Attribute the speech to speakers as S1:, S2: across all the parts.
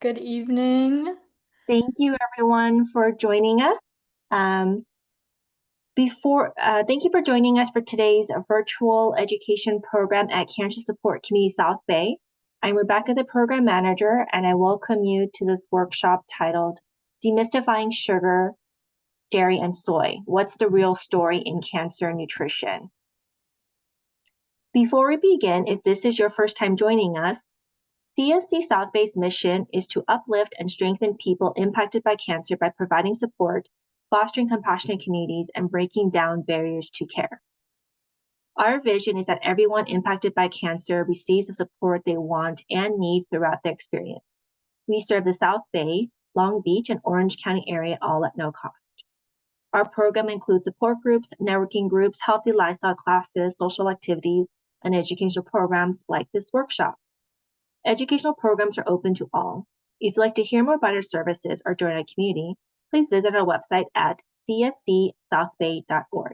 S1: Good evening.
S2: Thank you everyone for joining us. Thank you for joining us for today's virtual education program at Cancer Support Community South Bay. I'm Rebecca, the program manager, and I welcome you to this workshop titled Demystifying Sugar, Dairy, and Soy. What's the real story in cancer nutrition? Before we begin, if this is your first time joining us, CSC South Bay's mission is to uplift and strengthen people impacted by cancer by providing support, fostering compassionate communities, and breaking down barriers to care. Our vision is that everyone impacted by cancer receives the support they want and need throughout their experience. We serve the South Bay, Long Beach, and Orange County area all at no cost. Our program includes support groups, networking groups, healthy lifestyle classes, social activities, and educational programs like this workshop. Educational programs are open to all. If you'd like to hear more about our services or join our community, please visit our website at cscsouthbay.org.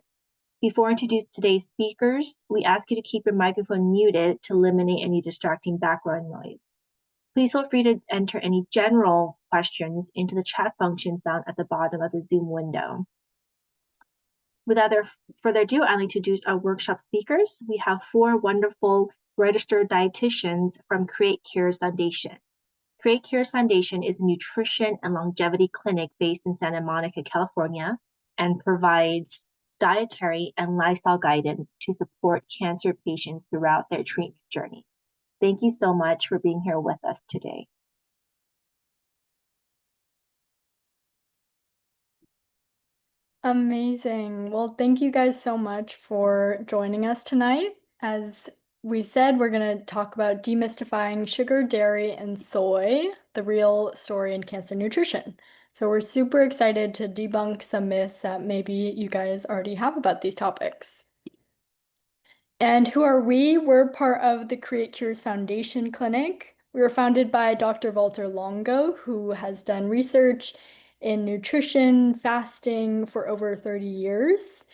S2: Before I introduce today's speakers, we ask you to keep your microphone muted to eliminate any distracting background noise. Please feel free to enter any general questions into the chat function found at the bottom of the Zoom window. Without further ado, I'd like to introduce our workshop speakers. We have four wonderful registered dietitians from Create Cures Foundation. Create Cures Foundation is a nutrition and longevity clinic based in Santa Monica, California, and provides dietary and lifestyle guidance to support cancer patients throughout their treatment journey. Thank you so much for being here with us today.
S1: Amazing. Well, thank you guys so much for joining us tonight. As we said, we're going to talk about demystifying sugar, dairy, and soy, the real story in cancer nutrition. So we're super excited to debunk some myths that maybe you guys already have about these topics. And who are we? We're part of the Create Cures Foundation Clinic. We were founded by Dr. Walter Longo, who has done research in nutrition, fasting for over 30 years.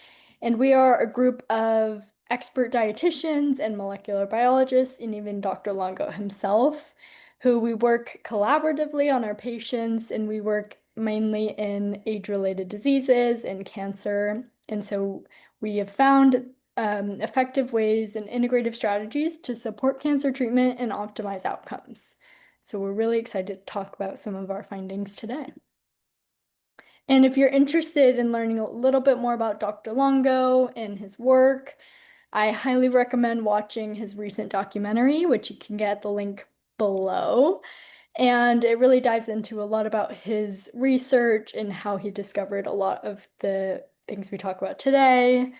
S1: And we are a group of expert dietitians and molecular biologists, and even Dr. Longo himself, who we work collaboratively on our patients, and we work mainly in age-related diseases and cancer. And so we have found effective ways and integrative strategies to support cancer treatment and optimize outcomes. So we're really excited to talk about some of our findings today. And if you're interested in learning a little bit more about Dr. Longo and his work, I highly recommend watching his recent documentary, which you can get the link below. And it really dives into a lot about his research and how he discovered a lot of the things we talk about today,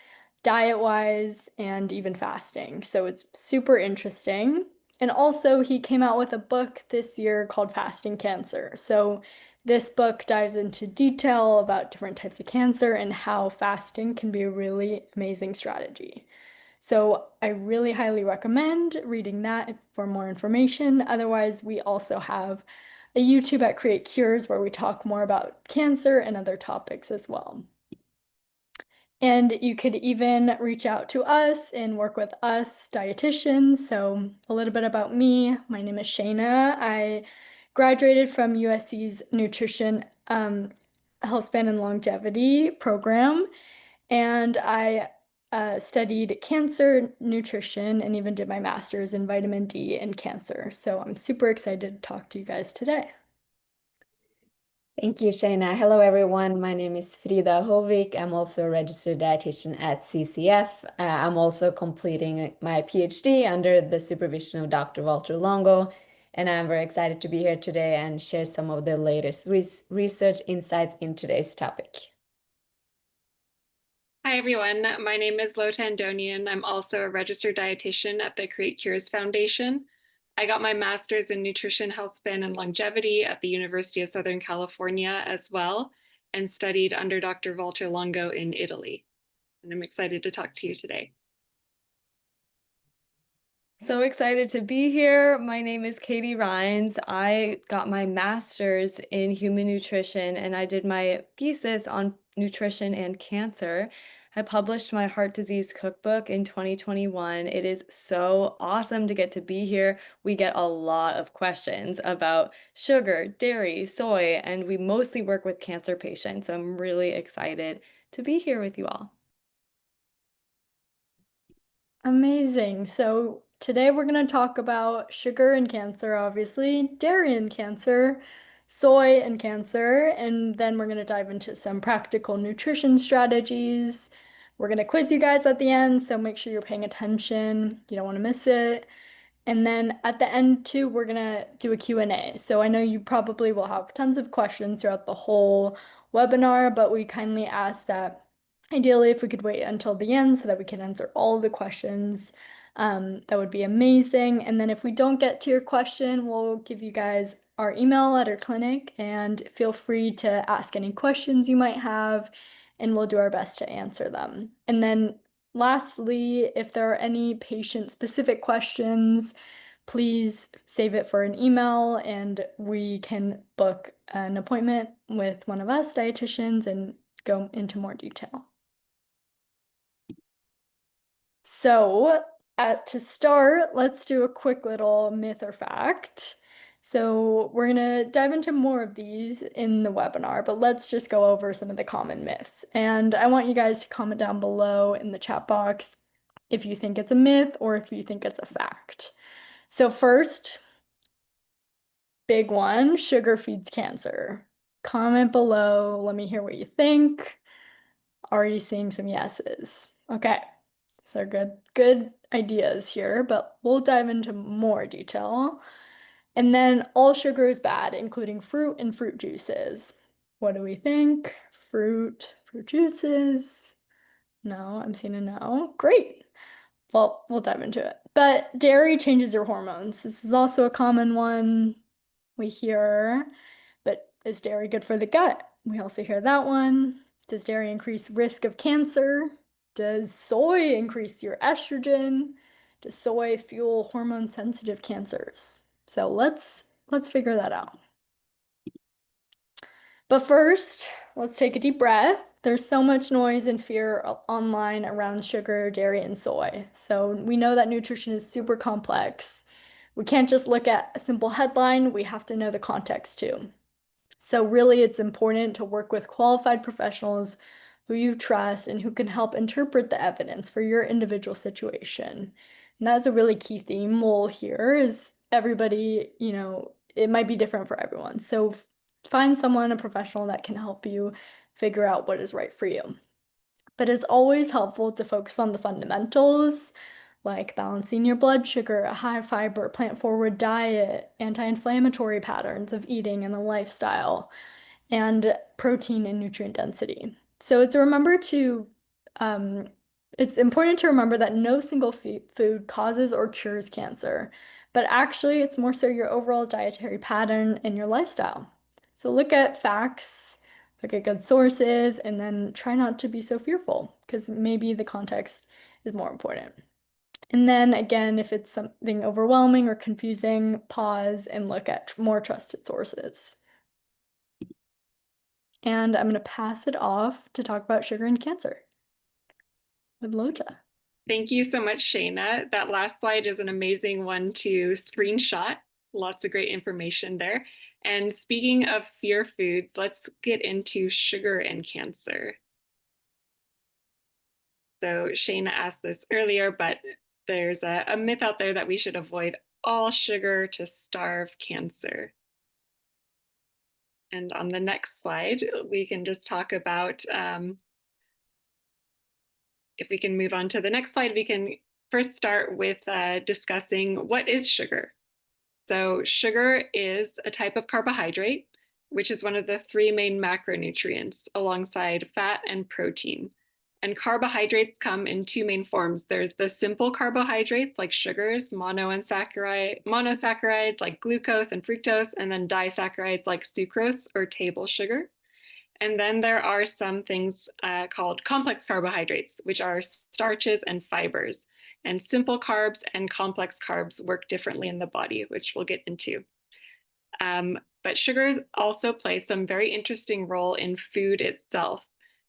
S1: diet-wise, and even fasting. So it's super interesting. And also, he came out with a book this year called Fasting Cancer. So this book dives into detail about different types of cancer and how fasting can be a really amazing strategy. So I really highly recommend reading that for more information. Otherwise, we also have a YouTube at Create Cures where we talk more about cancer and other topics as well. And you could even reach out to us and work with us dietitians. So a little bit about me. My name is Shayna. I graduated from USC's Nutrition, Healthspan and Longevity program. And I studied cancer nutrition and even did my master's in vitamin D and cancer. So I'm super excited to talk to you guys today.
S3: Thank you, Shayna. Hello, everyone. My name is Frida Hovik. I'm also a registered dietitian at CCF. I'm also completing my PhD under the supervision of Dr. Walter Longo, and I'm very excited to be here today and share some of the latest research insights in today's topic.
S4: Hi, everyone. My name is Lota Andonian. I'm also a registered dietitian at the Create Cures Foundation. I got my master's in nutrition, health span, and longevity at the University of Southern California as well, and studied under Dr. Walter Longo in Italy. And I'm excited to talk to you today.
S5: So excited to be here. My name is Katie Reines. I got my master's in human nutrition and I did my thesis on nutrition and cancer. I published my heart disease cookbook in 2021. It is so awesome to get to be here. We get a lot of questions about sugar, dairy, soy, and we mostly work with cancer patients. I'm really excited to be here with you all.
S1: Amazing. So today we're going to talk about sugar and cancer, obviously, dairy and cancer, soy and cancer, and then we're going to dive into some practical nutrition strategies. We're going to quiz you guys at the end, so make sure you're paying attention. You don't want to miss it. And then at the end too, we're gonna do a Q&A. So I know you probably will have tons of questions throughout the whole webinar, but we kindly ask that ideally if we could wait until the end so that we can answer all the questions, that would be amazing. And then if we don't get to your question, we'll give you guys our email at our clinic and feel free to ask any questions you might have and we'll do our best to answer them. And then lastly, if there are any patient-specific questions, please save it for an email and we can book an appointment with one of us dietitians and go into more detail. So, to start, let's do a quick little myth or fact. So we're gonna dive into more of these in the webinar, but let's just go over some of the common myths. And I want you guys to comment down below in the chat box if you think it's a myth or if you think it's a fact. So first, big one, sugar feeds cancer. Comment below, let me hear what you think. Already seeing some yeses. Okay, so good ideas here, but we'll dive into more detail. And then all sugar is bad, including fruit and fruit juices. What do we think? Fruit juices? No, I'm seeing a no. Great. Well, we'll dive into it. But dairy changes your hormones. This is also a common one we hear. But is dairy good for the gut? We also hear that one. Does dairy increase risk of cancer? Does soy increase your estrogen? Does soy fuel hormone-sensitive cancers? So let's figure that out. But first, let's take a deep breath. There's so much noise and fear online around sugar, dairy, and soy. So we know that nutrition is super complex. We can't just look at a simple headline, we have to know the context too. So really, it's important to work with qualified professionals who you trust and who can help interpret the evidence for your individual situation. And that's a really key theme we'll hear is everybody, it might be different for everyone. So find someone, a professional that can help you figure out what is right for you. But it's always helpful to focus on the fundamentals, like balancing your blood sugar, a high fiber, plant-forward diet, anti-inflammatory patterns of eating and a lifestyle, and protein and nutrient density. So it's important to remember that no single food causes or cures cancer, but actually it's more so your overall dietary pattern and your lifestyle. So look at facts, look at good sources, and then try not to be so fearful because maybe the context is more important. And then again, if it's something overwhelming or confusing, pause and look at more trusted sources. And I'm going to pass it off to talk about sugar and cancer with Lota.
S4: Thank you so much, Shayna. That last slide is an amazing one to screenshot. Lots of great information there. And speaking of fear foods, let's get into sugar and cancer. So Shayna asked this earlier, but there's a myth out there that we should avoid all sugar to starve cancer. And on the next slide, we can just talk about, if we can move on to the next slide, we can first start with discussing what is sugar. So sugar is a type of carbohydrate, which is one of the three main macronutrients alongside fat and protein. And carbohydrates come in two main forms. There's the simple carbohydrates like sugars, monosaccharides like glucose and fructose, and then disaccharides like sucrose or table sugar. And then there are some things called complex carbohydrates, which are starches and fibers. And simple carbs and complex carbs work differently in the body, which we'll get into. But sugars also play some very interesting role in food itself.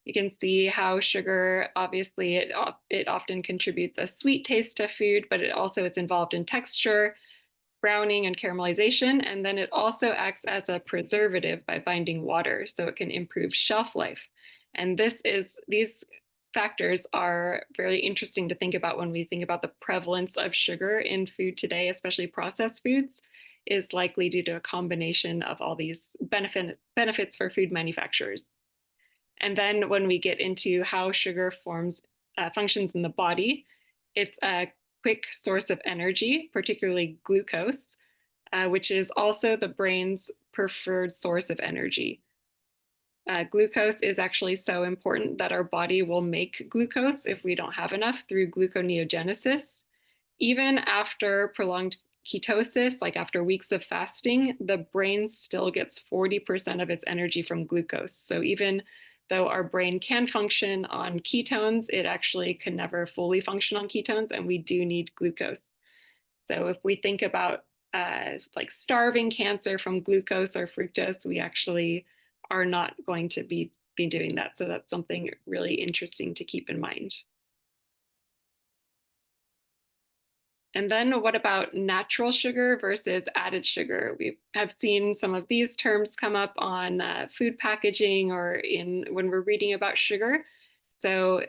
S4: You can see how sugar, obviously, it often contributes a sweet taste to food, but it's involved in texture, browning, and caramelization. And then it also acts as a preservative by binding water, so it can improve shelf life. And these factors are very interesting to think about when we think about the prevalence of sugar in food today, especially processed foods, is likely due to a combination of all these benefits for food manufacturers. And then when we get into how sugar functions in the body, it's a quick source of energy, particularly glucose, which is also the brain's preferred source of energy. Glucose is actually so important that our body will make glucose if we don't have enough through gluconeogenesis. Even after prolonged ketosis, like after weeks of fasting, the brain still gets 40% of its energy from glucose. So even though our brain can function on ketones, it actually can never fully function on ketones, and we do need glucose. So if we think about like starving cancer from glucose or fructose, we actually are not going to be doing that. So that's something really interesting to keep in mind. And then what about natural sugar versus added sugar? We have seen some of these terms come up on food packaging or when we're reading about sugar. So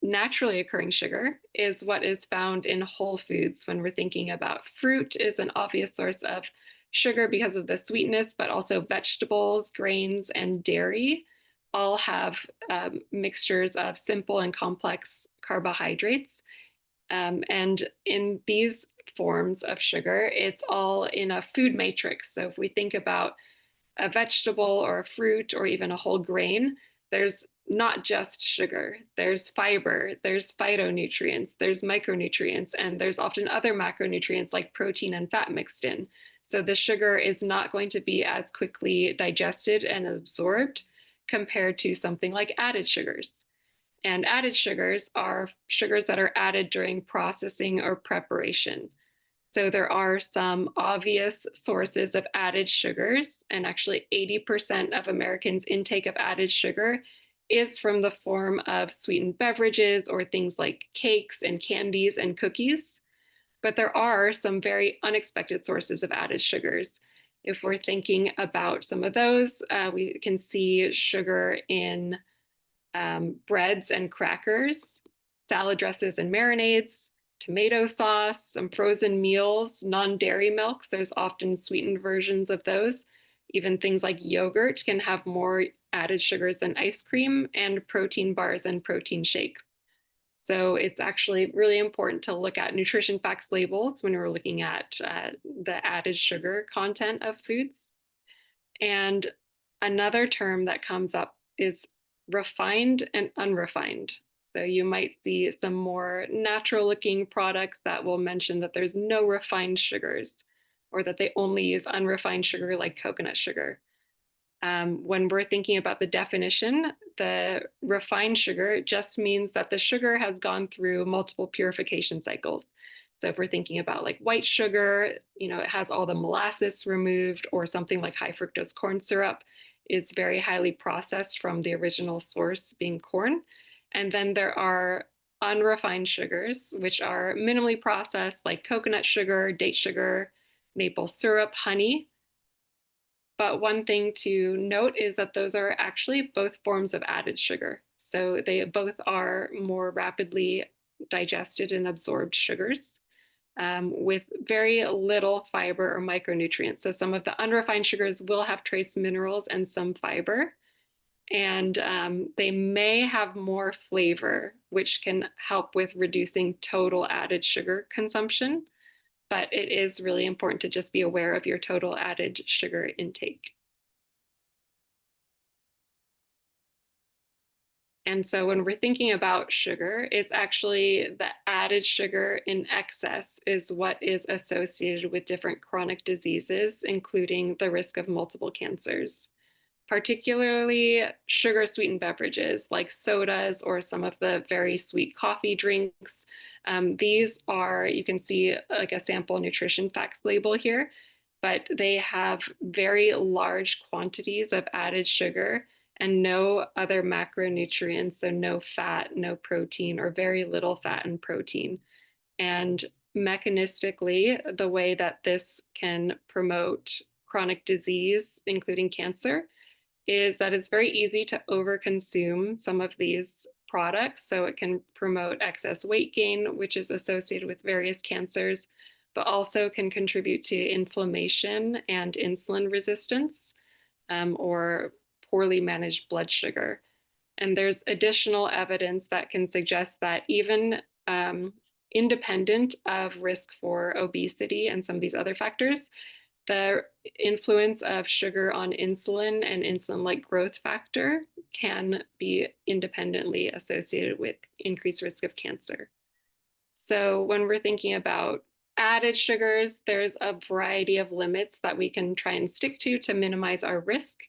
S4: naturally occurring sugar is what is found in whole foods. When we're thinking about fruit is an obvious source of sugar because of the sweetness, but also vegetables, grains, and dairy all have mixtures of simple and complex carbohydrates. And in these forms of sugar, it's all in a food matrix. So if we think about a vegetable or a fruit or even a whole grain, there's not just sugar. There's fiber, there's phytonutrients, there's micronutrients, and there's often other macronutrients like protein and fat mixed in. So the sugar is not going to be as quickly digested and absorbed compared to something like added sugars. And added sugars are sugars that are added during processing or preparation. So there are some obvious sources of added sugars, and actually 80% of Americans' intake of added sugar is from the form of sweetened beverages or things like cakes and candies and cookies. But there are some very unexpected sources of added sugars. If we're thinking about some of those, we can see sugar in breads and crackers, salad dresses and marinades, tomato sauce, some frozen meals, non-dairy milks. There's often sweetened versions of those. Even things like yogurt can have more added sugars than ice cream, and protein bars and protein shakes. So it's actually really important to look at nutrition facts labels when we're looking at the added sugar content of foods. And another term that comes up is refined and unrefined. So you might see some more natural looking products that will mention that there's no refined sugars, or that they only use unrefined sugar like coconut sugar. When we're thinking about the definition, the refined sugar just means that the sugar has gone through multiple purification cycles. So if we're thinking about like white sugar, it has all the molasses removed, or something like high fructose corn syrup is very highly processed from the original source being corn. And then there are unrefined sugars, which are minimally processed, like coconut sugar, date sugar, maple syrup, honey. But one thing to note is that those are actually both forms of added sugar. So they both are more rapidly digested and absorbed sugars with very little fiber or micronutrients. So some of the unrefined sugars will have trace minerals and some fiber. And they may have more flavor, which can help with reducing total added sugar consumption. But it is really important to just be aware of your total added sugar intake. And so when we're thinking about sugar, it's actually the added sugar in excess is what is associated with different chronic diseases, including the risk of multiple cancers. Particularly sugar sweetened beverages like sodas or some of the very sweet coffee drinks. These are, you can see like a sample nutrition facts label here, but they have very large quantities of added sugar, and no other macronutrients, so no fat, no protein, or very little fat and protein. And mechanistically, the way that this can promote chronic disease, including cancer, is that it's very easy to overconsume some of these products. So it can promote excess weight gain, which is associated with various cancers, but also can contribute to inflammation and insulin resistance, or poorly managed blood sugar. And there's additional evidence that can suggest that even independent of risk for obesity and some of these other factors, the influence of sugar on insulin and insulin-like growth factor can be independently associated with increased risk of cancer. So when we're thinking about added sugars, there's a variety of limits that we can try and stick to minimize our risk.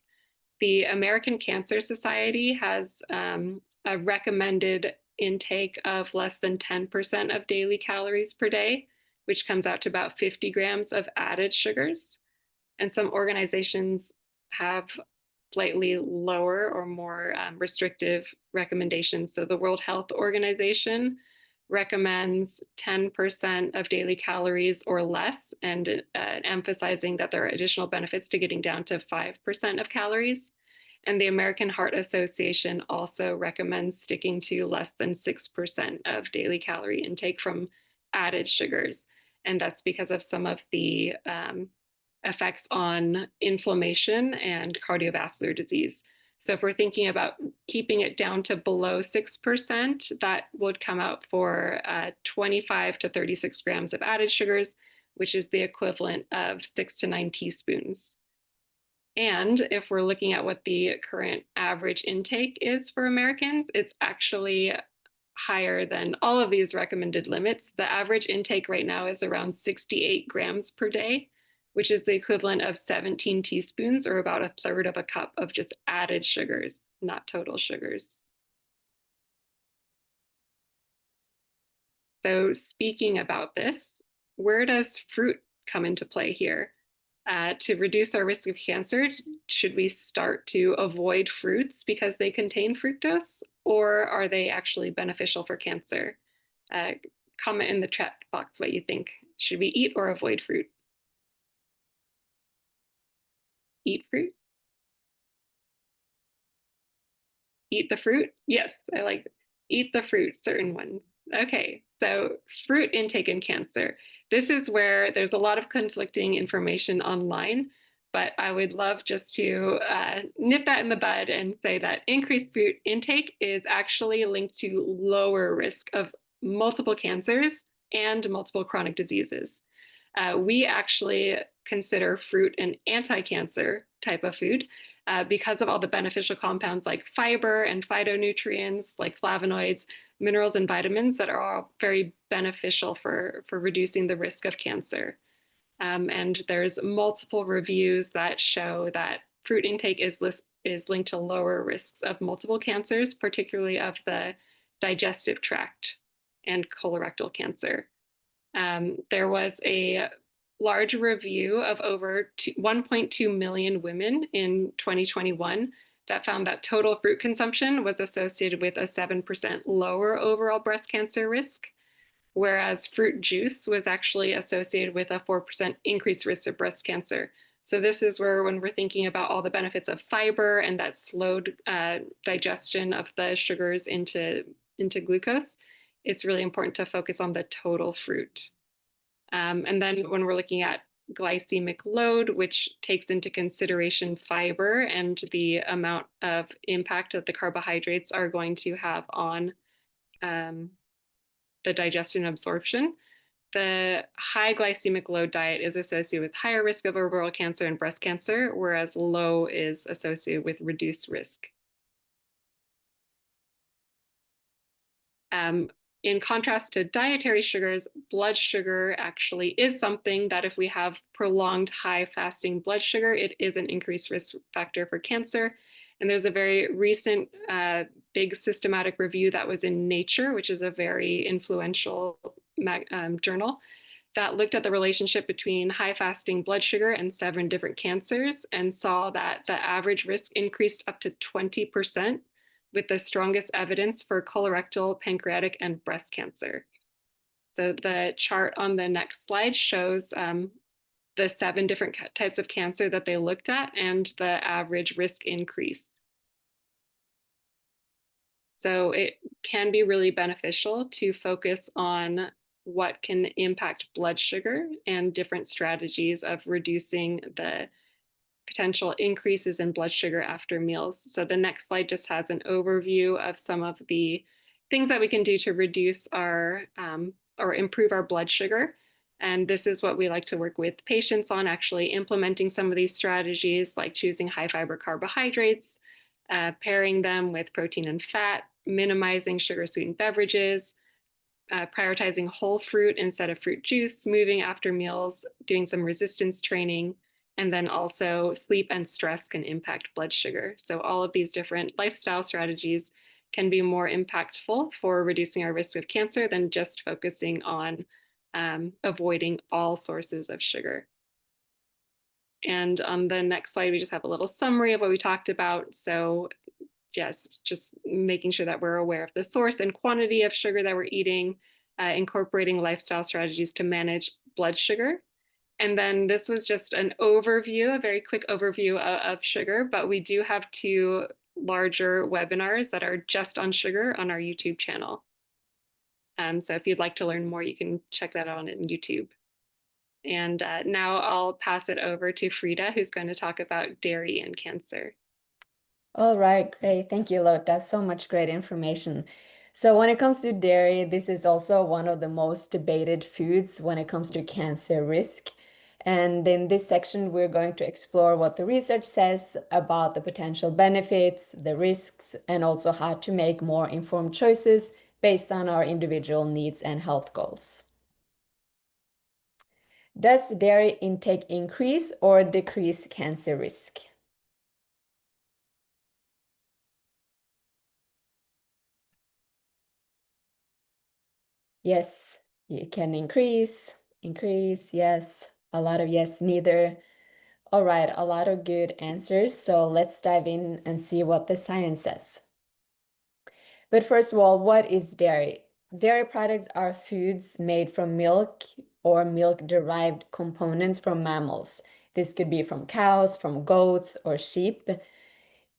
S4: The American Cancer Society has a recommended intake of less than 10% of daily calories per day, which comes out to about 50 grams of added sugars. And some organizations have slightly lower or more restrictive recommendations. So the World Health Organization recommends 10% of daily calories or less, and emphasizing that there are additional benefits to getting down to 5% of calories. And the American Heart Association also recommends sticking to less than 6% of daily calorie intake from added sugars. And that's because of some of the effects on inflammation and cardiovascular disease. So if we're thinking about keeping it down to below 6%, that would come out for 25 to 36 grams of added sugars, which is the equivalent of 6 to 9 teaspoons. And if we're looking at what the current average intake is for Americans, it's actually higher than all of these recommended limits. The average intake right now is around 68 grams per day, which is the equivalent of 17 teaspoons, or about a third of a cup of just added sugars, not total sugars. So speaking about this, where does fruit come into play here? To reduce our risk of cancer, should we start to avoid fruits because they contain fructose, or are they actually beneficial for cancer? Comment in the chat box what you think. Should we eat or avoid fruit? Eat fruit? Eat the fruit? Yes, I like it. Eat the fruit, certain ones. Okay, so fruit intake in cancer. This is where there's a lot of conflicting information online, but I would love just to nip that in the bud and say that increased fruit intake is actually linked to lower risk of multiple cancers and multiple chronic diseases. We actually consider fruit an anti-cancer type of food because of all the beneficial compounds like fiber and phytonutrients, like flavonoids, minerals, and vitamins that are all very beneficial for reducing the risk of cancer. And there's multiple reviews that show that fruit intake is linked to lower risks of multiple cancers, particularly of the digestive tract and colorectal cancer. There was a large review of over 1.2 million women in 2021 that found that total fruit consumption was associated with a 7% lower overall breast cancer risk, whereas fruit juice was actually associated with a 4% increased risk of breast cancer. So this is where, when we're thinking about all the benefits of fiber and that slowed digestion of the sugars into glucose, it's really important to focus on the total fruit. And then when we're looking at glycemic load, which takes into consideration fiber and the amount of impact that the carbohydrates are going to have on the digestion and absorption, the high glycemic load diet is associated with higher risk of overall cancer and breast cancer, whereas low is associated with reduced risk. In contrast to dietary sugars, blood sugar actually is something that if we have prolonged high fasting blood sugar, it is an increased risk factor for cancer. And there's a very recent big systematic review that was in Nature, which is a very influential journal, that looked at the relationship between high fasting blood sugar and 7 different cancers and saw that the average risk increased up to 20%, with the strongest evidence for colorectal, pancreatic, and breast cancer. So the chart on the next slide shows the 7 different types of cancer that they looked at and the average risk increase. So it can be really beneficial to focus on what can impact blood sugar and different strategies of reducing the potential increases in blood sugar after meals. So the next slide just has an overview of some of the things that we can do to reduce our or improve our blood sugar. And this is what we like to work with patients on, actually implementing some of these strategies, like choosing high fiber carbohydrates, pairing them with protein and fat, minimizing sugar sweetened beverages, prioritizing whole fruit instead of fruit juice, moving after meals, doing some resistance training, and then also sleep and stress can impact blood sugar. So all of these different lifestyle strategies can be more impactful for reducing our risk of cancer than just focusing on avoiding all sources of sugar. And on the next slide, we just have a little summary of what we talked about. So yes, just making sure that we're aware of the source and quantity of sugar that we're eating, incorporating lifestyle strategies to manage blood sugar. And then this was just an overview, a very quick overview of sugar, but we do have 2 larger webinars that are just on sugar on our YouTube channel. So if you'd like to learn more, you can check that out on YouTube. And now I'll pass it over to Frida, who's going to talk about dairy and cancer.
S3: All right, great. Thank you, Lot. That's so much great information. So when it comes to dairy, this is also one of the most debated foods when it comes to cancer risk. And in this section, we're going to explore what the research says about the potential benefits, the risks, and also how to make more informed choices based on our individual needs and health goals. Does dairy intake increase or decrease cancer risk? Yes, it can increase, yes, a lot of yes, neither. All right, a lot of good answers. So let's dive in and see what the science says. But first of all, what is dairy? Dairy products are foods made from milk or milk-derived components from mammals. This could be from cows, from goats, or sheep.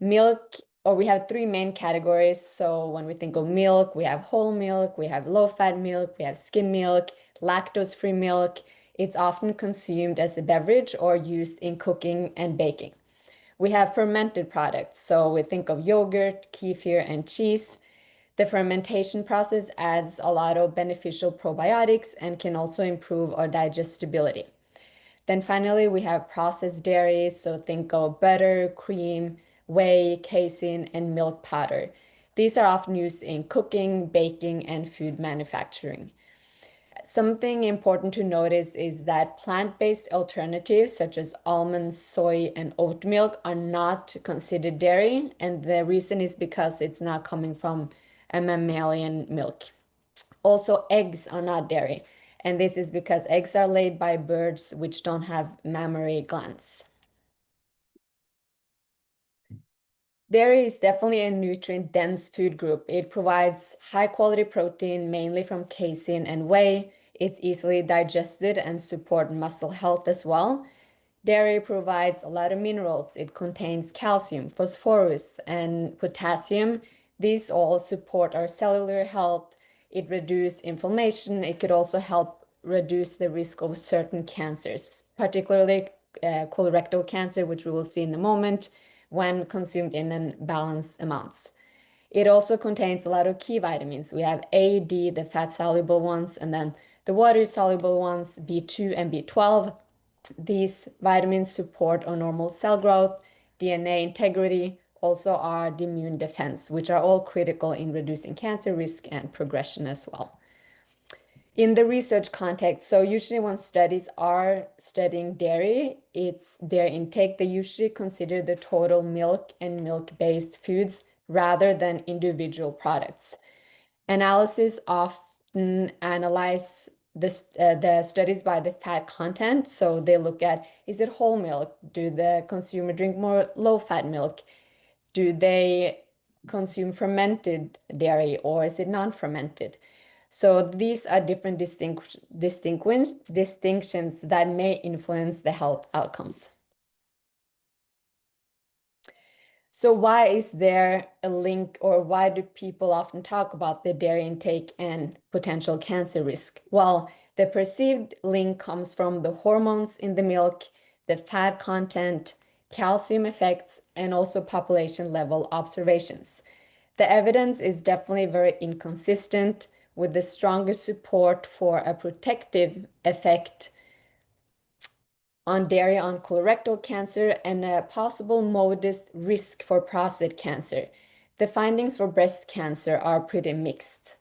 S3: Milk, or we have 3 main categories. So when we think of milk, we have whole milk, we have low-fat milk, we have skim milk, lactose-free milk. It's often consumed as a beverage or used in cooking and baking. We have fermented products. So we think of yogurt, kefir, and cheese. The fermentation process adds a lot of beneficial probiotics and can also improve our digestibility. Then finally, we have processed dairy. So think of butter, cream, whey, casein, and milk powder. These are often used in cooking, baking, and food manufacturing. Something important to notice is that plant-based alternatives such as almonds, soy, and oat milk are not considered dairy, and the reason is because it's not coming from a mammalian milk. Also, eggs are not dairy, and this is because eggs are laid by birds which don't have mammary glands. Dairy is definitely a nutrient-dense food group. It provides high-quality protein, mainly from casein and whey. It's easily digested and supports muscle health as well. Dairy provides a lot of minerals. It contains calcium, phosphorus, and potassium. These all support our cellular health. It reduces inflammation. It could also help reduce the risk of certain cancers, particularly colorectal cancer, which we will see in a moment, when consumed in balanced amounts. It also contains a lot of key vitamins. We have A, D, the fat-soluble ones, and then the water-soluble ones, B2 and B12. These vitamins support our normal cell growth, DNA integrity, also our immune defense, which are all critical in reducing cancer risk and progression as well. In the research context, so usually when studies are studying dairy, it's their intake, they usually consider the total milk and milk-based foods rather than individual products. Analysis often analyze the studies by the fat content. So they look at, is it whole milk? Do the consumer drink more low-fat milk? Do they consume fermented dairy, or is it non-fermented? So these are different distinctions that may influence the health outcomes. So why is there a link, or why do people often talk about the dairy intake and potential cancer risk? Well, the perceived link comes from the hormones in the milk, the fat content, calcium effects, and also population level observations. The evidence is definitely very inconsistent, with the strongest support for a protective effect on dairy on colorectal cancer and a possible modest risk for prostate cancer. The findings for breast cancer are pretty mixed.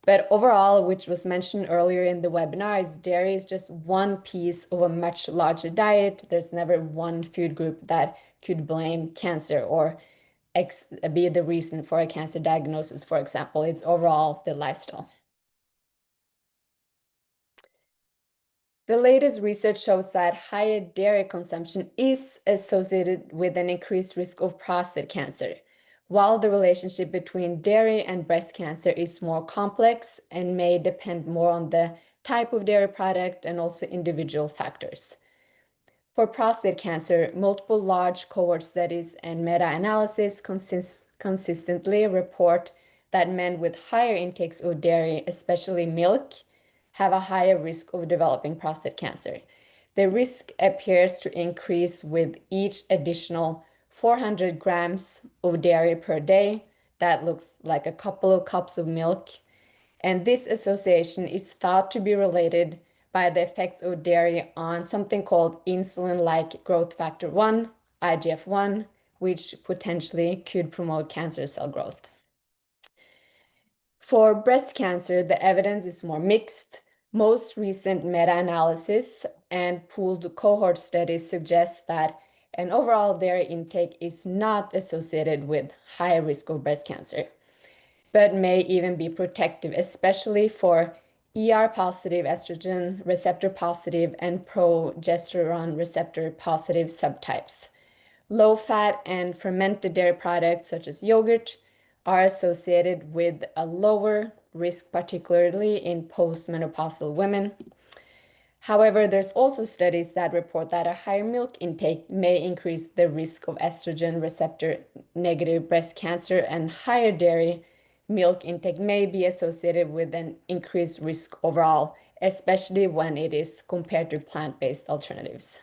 S3: But overall, which was mentioned earlier in the webinar, is dairy is just one piece of a much larger diet. There's never one food group that could blame cancer or be the reason for a cancer diagnosis, for example. It's overall the lifestyle. The latest research shows that higher dairy consumption is associated with an increased risk of prostate cancer, while the relationship between dairy and breast cancer is more complex and may depend more on the type of dairy product and also individual factors. For prostate cancer, multiple large cohort studies and meta-analysis consistently report that men with higher intakes of dairy, especially milk, have a higher risk of developing prostate cancer. The risk appears to increase with each additional 400 grams of dairy per day. That looks like a couple of cups of milk. And this association is thought to be related by the effects of dairy on something called insulin-like growth factor 1, IGF-1, which potentially could promote cancer cell growth. For breast cancer, the evidence is more mixed. Most recent meta-analysis and pooled cohort studies suggest that an overall dairy intake is not associated with higher risk of breast cancer, but may even be protective, especially for ER-positive, estrogen receptor positive, and progesterone receptor positive subtypes. Low-fat and fermented dairy products such as yogurt are associated with a lower risk, particularly in postmenopausal women. However, there's also studies that report that a higher milk intake may increase the risk of estrogen receptor negative breast cancer, and higher dairy milk intake may be associated with an increased risk overall, especially when it is compared to plant-based alternatives.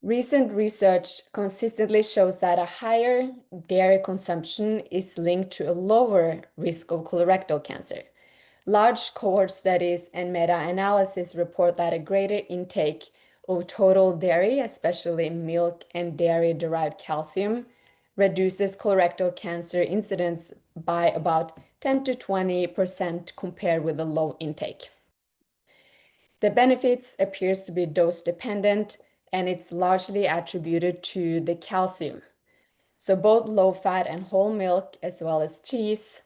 S3: Recent research consistently shows that a higher dairy consumption is linked to a lower risk of colorectal cancer. Large cohort studies and meta-analysis report that a greater intake of total dairy, especially milk and dairy-derived calcium, reduces colorectal cancer incidence by about 10 to 20% compared with a low intake. The benefits appears to be dose-dependent, and it's largely attributed to the calcium. So both low-fat and whole milk, as well as cheese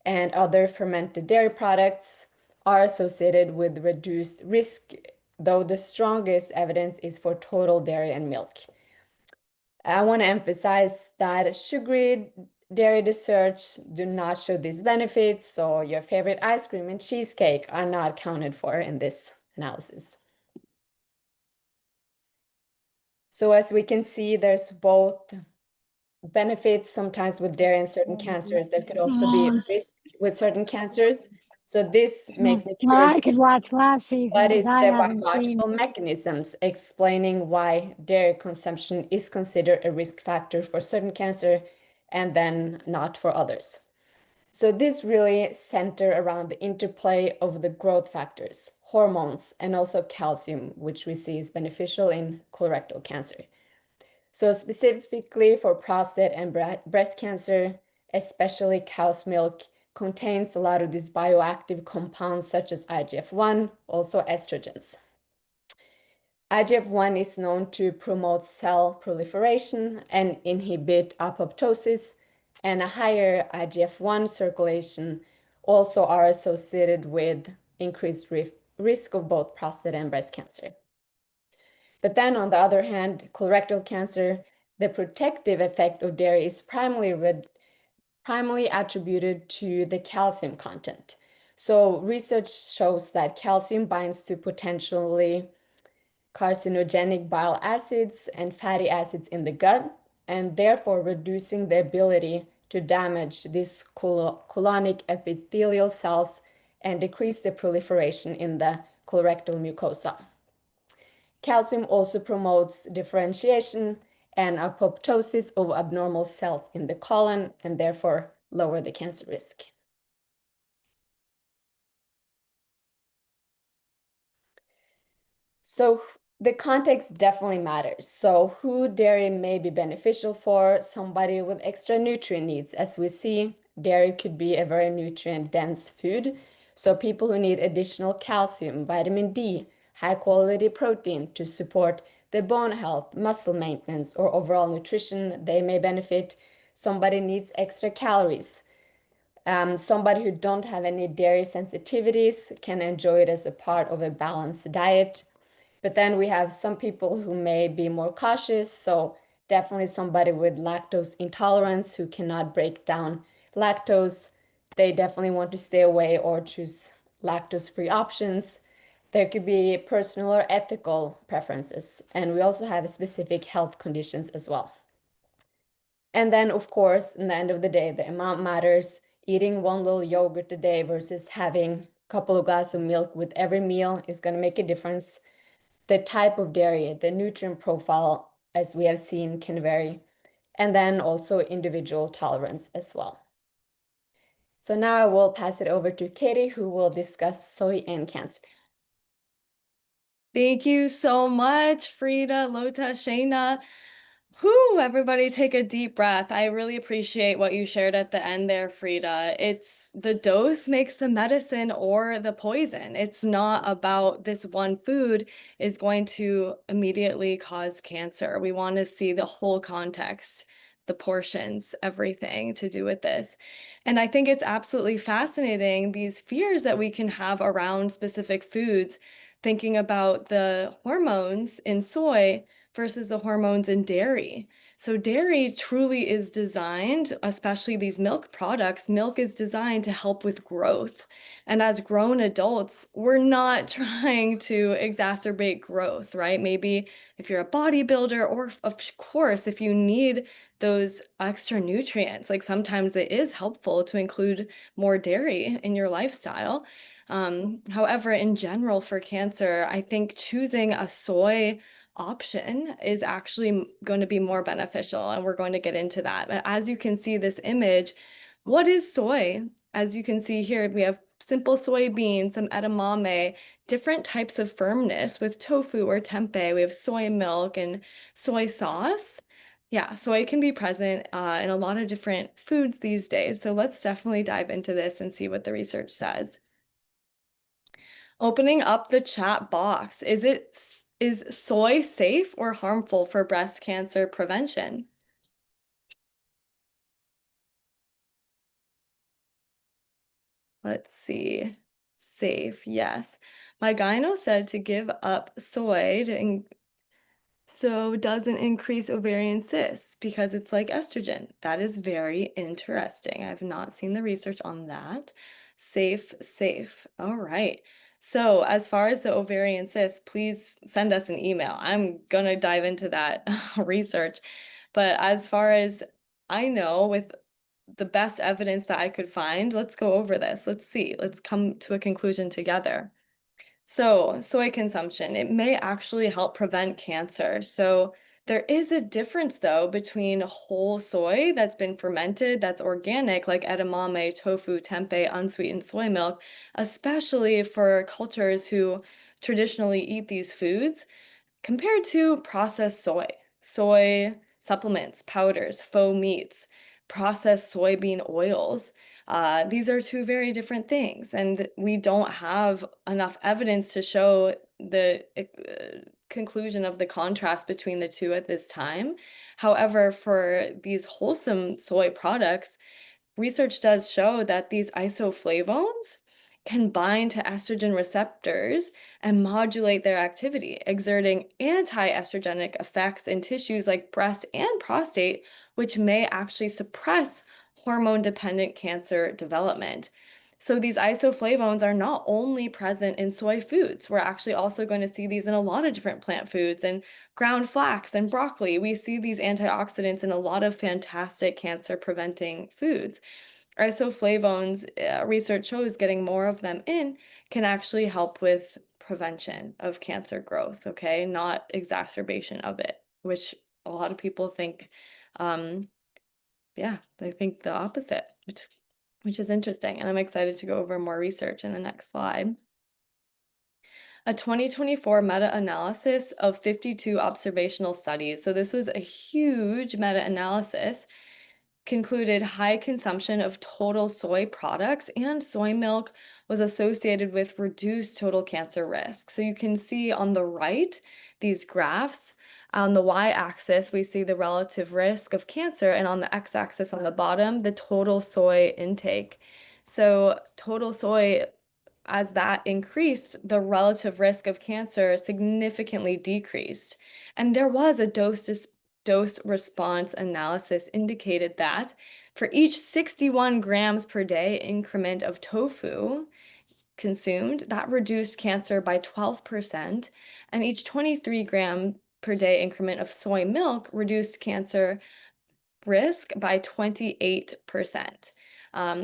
S3: and other fermented dairy products, are associated with reduced risk, though the strongest evidence is for total dairy and milk. I want to emphasize that sugary dairy desserts do not show these benefits, so your favorite ice cream and cheesecake are not counted for in this analysis. So as we can see, there's both benefits sometimes with dairy and certain cancers. There could also be risk with certain cancers. So this makes me curious.
S6: I could watch last season,
S3: What
S6: but
S3: is
S6: I
S3: the
S6: haven't seen.
S3: biological mechanisms explaining why dairy consumption is considered a risk factor for certain cancer and then not for others? So this really center around the interplay of the growth factors, hormones, and also calcium, which we see is beneficial in colorectal cancer. So specifically for prostate and breast cancer, especially cow's milk contains a lot of these bioactive compounds such as IGF-1, also estrogens. IGF-1 is known to promote cell proliferation and inhibit apoptosis, and a higher IGF-1 circulation also are associated with increased risk of both prostate and breast cancer. But then on the other hand, colorectal cancer, the protective effect of dairy is primarily attributed to the calcium content. So research shows that calcium binds to potentially carcinogenic bile acids and fatty acids in the gut, and therefore reducing the ability to damage these colonic epithelial cells and decrease the proliferation in the colorectal mucosa. Calcium also promotes differentiation and apoptosis of abnormal cells in the colon and therefore lower the cancer risk. So the context definitely matters. So who dairy may be beneficial for, somebody with extra nutrient needs. As we see, dairy could be a very nutrient-dense food. So people who need additional calcium, vitamin D, high-quality protein to support the bone health, muscle maintenance, or overall nutrition, they may benefit. Somebody needs extra calories. Somebody who don't have any dairy sensitivities can enjoy it as a part of a balanced diet. But then we have some people who may be more cautious. So definitely somebody with lactose intolerance who cannot break down lactose. They definitely want to stay away or choose lactose-free options. There could be personal or ethical preferences. And we also have specific health conditions as well. And then, of course, in the end of the day, the amount matters. Eating one little yogurt a day versus having a couple of glasses of milk with every meal is going to make a difference. The type of dairy, the nutrient profile, as we have seen, can vary. And then also individual tolerance as well. So now I will pass it over to Katie, who will discuss soy and cancer.
S5: Thank you so much, Frida, Lota, Shayna. Whew, everybody take a deep breath. I really appreciate what you shared at the end there, Frida. It's the dose makes the medicine or the poison. It's not about this one food is going to immediately cause cancer. We want to see the whole context, the portions, everything to do with this. And I think it's absolutely fascinating, these fears that we can have around specific foods, thinking about the hormones in soy versus the hormones in dairy. So dairy truly is designed, especially these milk products, milk is designed to help with growth. And as grown adults, we're not trying to exacerbate growth, right? Maybe if you're a bodybuilder, or of course, if you need those extra nutrients, like sometimes it is helpful to include more dairy in your lifestyle. However, in general for cancer, I think choosing a soy option is actually going to be more beneficial, and we're going to get into that. But as you can see this image, what is soy? As you can see here, we have simple soybeans, some edamame, different types of firmness with tofu or tempeh. We have soy milk and soy sauce. Yeah, soy can be present in a lot of different foods these days. So let's definitely dive into this and see what the research says. Opening up the chat box, is soy safe or harmful for breast cancer prevention? Let's see. Safe, yes. My gyno said to give up soy so doesn't increase ovarian cysts because it's like estrogen. That is very interesting. I've not seen the research on that. Safe, safe. All right. So as far as the ovarian cysts, please send us an email. I'm gonna dive into that research. But as far as I know, with the best evidence that I could find, let's go over this. Let's see. Let's come to a conclusion together. So soy consumption, it may actually help prevent cancer. So there is a difference though between whole soy that's been fermented, that's organic, like edamame, tofu, tempeh, unsweetened soy milk, especially for cultures who traditionally eat these foods, compared to processed soy, soy supplements, powders, faux meats, processed soybean oils. These are two very different things, and we don't have enough evidence to show the conclusion of the contrast between the two at this time. However, for these wholesome soy products, research does show that these isoflavones can bind to estrogen receptors and modulate their activity, exerting anti-estrogenic effects in tissues like breast and prostate, which may actually suppress hormone-dependent cancer development. So these isoflavones are not only present in soy foods. We're actually also going to see these in a lot of different plant foods and ground flax and broccoli. We see these antioxidants in a lot of fantastic cancer-preventing foods. Isoflavones, research shows getting more of them in can actually help with prevention of cancer growth, okay? Not exacerbation of it, which a lot of people think, yeah, they think the opposite, which is interesting. And I'm excited to go over more research in the next slide. A 2024 meta-analysis of 52 observational studies. So this was a huge meta-analysis, concluded high consumption of total soy products and soy milk was associated with reduced total cancer risk. So you can see on the right, these graphs. On the y-axis, we see the relative risk of cancer, and on the x-axis on the bottom, the total soy intake. So total soy, as that increased, the relative risk of cancer significantly decreased. And there was a dose response analysis indicated that for each 61 grams per day increment of tofu consumed, that reduced cancer by 12%, and each 23 gram per day increment of soy milk reduced cancer risk by 28%.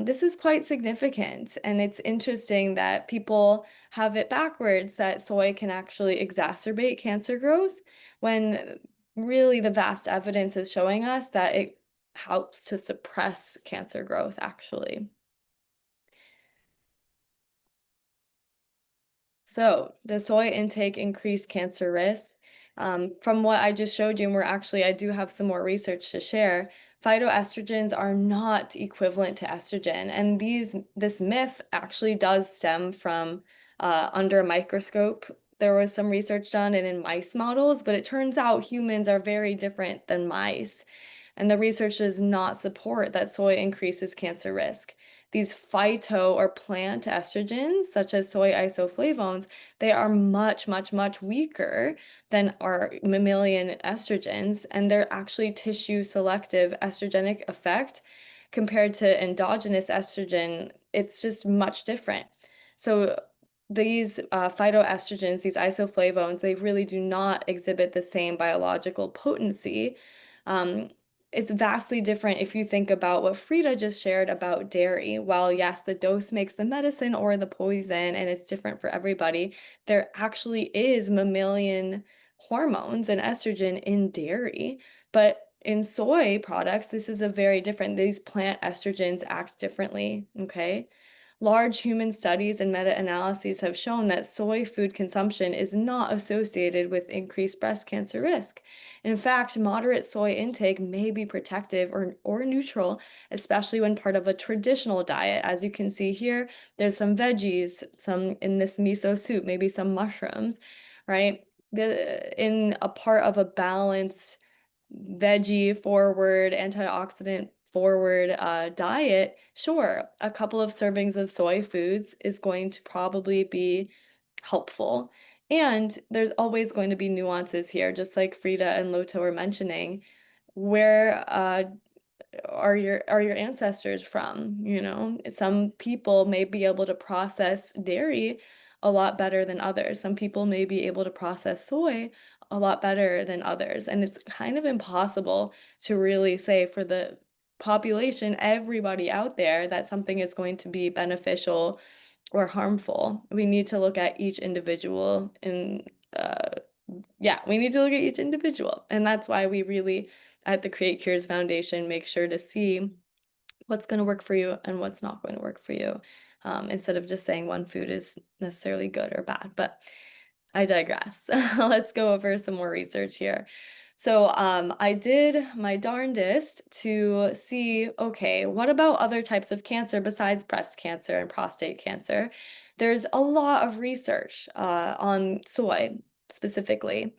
S5: This is quite significant, and it's interesting that people have it backwards, that soy can actually exacerbate cancer growth, when really the vast evidence is showing us that it helps to suppress cancer growth, actually. So does soy intake increase cancer risk? From what I just showed you, and I do have some more research to share, phytoestrogens are not equivalent to estrogen. And this myth actually does stem from under a microscope. There was some research done and in mice models, but it turns out humans are very different than mice. And the research does not support that soy increases cancer risk. These phyto or plant estrogens, such as soy isoflavones, they are much, much, much weaker than our mammalian estrogens, and they're actually tissue selective estrogenic effect compared to endogenous estrogen. It's just much different. So these phytoestrogens, these isoflavones, they really do not exhibit the same biological potency. It's vastly different if you think about what Frida just shared about dairy. While yes, the dose makes the medicine or the poison, and it's different for everybody, there actually is mammalian hormones and estrogen in dairy. But in soy products, this is a very different, these plant estrogens act differently, okay? Large human studies and meta-analyses have shown that soy food consumption is not associated with increased breast cancer risk. In fact, moderate soy intake may be protective or neutral, especially when part of a traditional diet. As you can see here, there's some veggies, some in this miso soup, maybe some mushrooms, right? In a part of a balanced veggie forward, antioxidant forward diet, sure, a couple of servings of soy foods is going to probably be helpful. And there's always going to be nuances here, just like Frida and Loto were mentioning. Where are your ancestors from? You know, some people may be able to process dairy a lot better than others. Some people may be able to process soy a lot better than others. And it's kind of impossible to really say for the population, everybody out there, that something is going to be beneficial or harmful. We need to look at each individual and we need to look at each individual. And that's why we really, at the Create Cures Foundation, make sure to see what's going to work for you and what's not going to work for you, instead of just saying one food is necessarily good or bad. But I digress. Let's go over some more research here. So I did my darndest to see, okay, what about other types of cancer besides breast cancer and prostate cancer? There's a lot of research on soy specifically.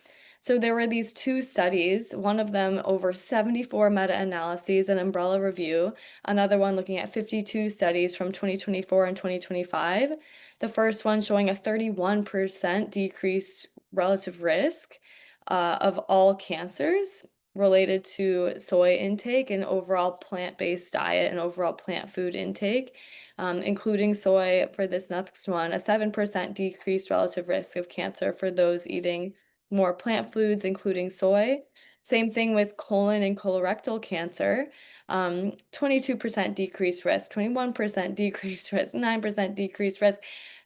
S5: So there were these two studies, one of them over 74 meta-analyses and umbrella review, another one looking at 52 studies from 2024 and 2025. The first one showing a 31% decreased relative risk of all cancers related to soy intake and overall plant-based diet and overall plant food intake, including soy for this next one, a 7% decreased relative risk of cancer for those eating more plant foods, including soy. Same thing with colon and colorectal cancer, 22% decreased risk, 21% decreased risk, 9% decreased risk.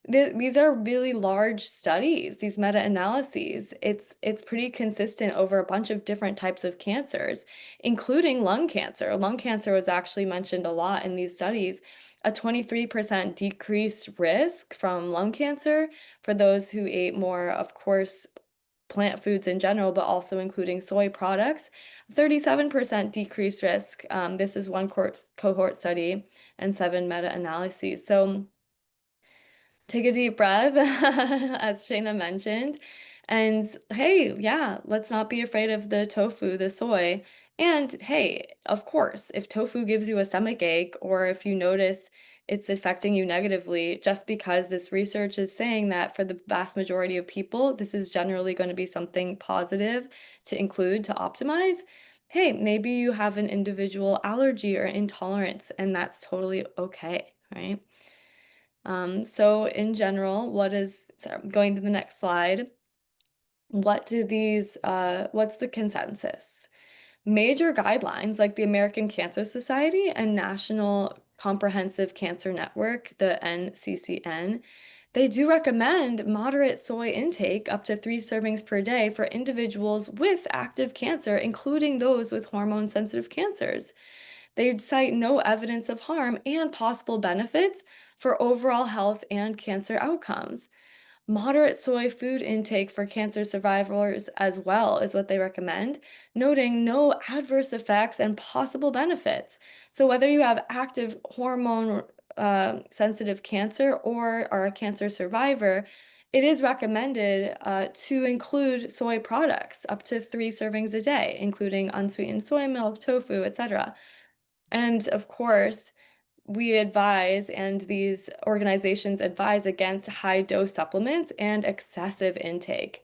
S5: These are really large studies, these meta-analyses. It's pretty consistent over a bunch of different types of cancers, including lung cancer. Lung cancer was actually mentioned a lot in these studies. A 23% decreased risk from lung cancer for those who ate more, of course, plant foods in general, but also including soy products. 37% decreased risk. This is one cohort study and 7 meta-analyses. So take a deep breath, as Shayna mentioned. And hey, yeah, let's not be afraid of the tofu, the soy. And hey, of course, if tofu gives you a stomach ache or if you notice it's affecting you negatively, just because this research is saying that for the vast majority of people, this is generally going to be something positive to include, to optimize. Hey, maybe you have an individual allergy or intolerance, and that's totally okay, right? So in general, going to the next slide, what's the consensus? Major guidelines like the American Cancer Society and National Comprehensive Cancer Network, the NCCN, they do recommend moderate soy intake up to 3 servings per day for individuals with active cancer, including those with hormone-sensitive cancers. They'd cite no evidence of harm and possible benefits for overall health and cancer outcomes. Moderate soy food intake for cancer survivors as well is what they recommend, noting no adverse effects and possible benefits. So whether you have active hormone sensitive cancer or are a cancer survivor, it is recommended to include soy products up to 3 servings a day, including unsweetened soy milk, tofu, etc. And of course, we advise, and these organizations advise against high dose supplements and excessive intake.